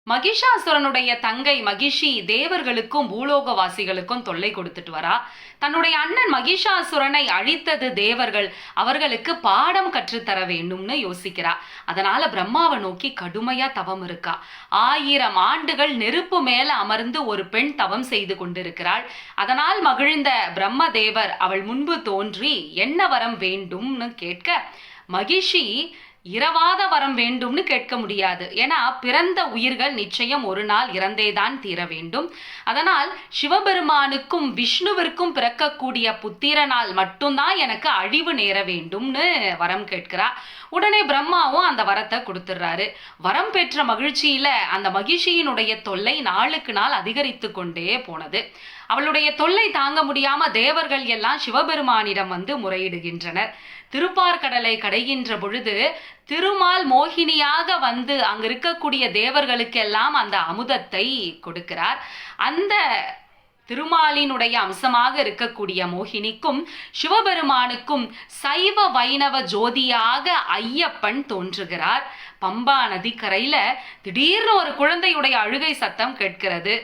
மகிஷாசுரனுடைய தங்கை மகிஷி தேவர்களுக்கும் பூலோகவாசிகளுக்கும் தொல்லை கொடுத்துட்டு வரா. தன்னுடைய அண்ணன் மகிஷாசுரனை அழித்தது தேவர்கள், அவர்களுக்கு பாடம் கற்றுத்தர வேண்டும்னு யோசிக்கிறா. அதனால பிரம்மாவை நோக்கி கடுமையா தவம் இருக்கா. 1000 ஆண்டுகள் நெருப்பு மேல அமர்ந்து ஒரு பெண் தவம் செய்து கொண்டிருக்கிறாள். அதனால் மகிழ்ந்த பிரம்மதேவர் அவள் முன்பு தோன்றி என்ன வரம் வேண்டும்னு கேட்க, மகிஷி இரவாத வரம் வேண்டும்னு கேட்க முடியாது. ஏன்னா பிறந்த உயிர்கள் நிச்சயம் ஒரு நாள் இறந்தேதான் தீர வேண்டும். அதனால் சிவபெருமானுக்கும் விஷ்ணுவிற்கும் பிறக்கக்கூடிய புத்திரனால் மட்டும்தான் எனக்கு அழிவு நேர வேண்டும்னு வரம் கேட்கிறா. உடனே பிரம்மாவும் அந்த வரத்தை கொடுத்துடுறாரு. வரம் பெற்ற மகிழ்ச்சியில அந்த மகிழ்ச்சியினுடைய தொல்லை நாளுக்கு நாள் அதிகரித்து கொண்டே போனது. அவளுடைய தொல்லை தாங்க முடியாம தேவர்கள் எல்லாம் சிவபெருமானிடம் வந்து முறையிடுகின்றனர். திருப்பார்கடலை கடைகின்ற பொழுது திருமால் மோகினியாக வந்து அங்க இருக்கக்கூடிய தேவர்களுக்கெல்லாம் அந்த அமுதத்தை கொடுக்கிறார். அந்த திருமாலினுடைய அம்சமாக இருக்கக்கூடிய மோகினிக்கும் சிவபெருமானுக்கும் சைவ வைணவ ஜோதியாக ஐயப்பன் தோன்றுகிறார். பம்பா நதிக்கரையில திடீர்னு ஒரு குழந்தையுடைய அழுகை சத்தம் கேட்கிறது.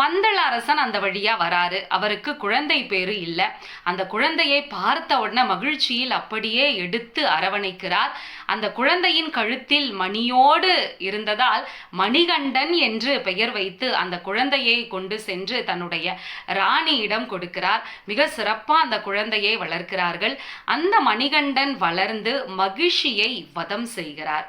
பந்தள அரசன் அந்த வழியா வராரு. அவருக்கு குழந்தை பேரு இல்லை. அந்த குழந்தையை பார்த்த உடனே மகிழ்ச்சியில் அப்படியே எடுத்து அரவணைக்கிறார். அந்த குழந்தையின் கழுத்தில் மணியோடு இருந்ததால் மணிகண்டன் என்று பெயர் வைத்து அந்த குழந்தையை கொண்டு சென்று தன்னுடைய ராணியிடம் கொடுக்கிறார். மிக சிறப்பா அந்த குழந்தையை வளர்க்கிறார்கள். அந்த மணிகண்டன் வளர்ந்து மகிழ்ச்சியை வதம் செய்கிறார்.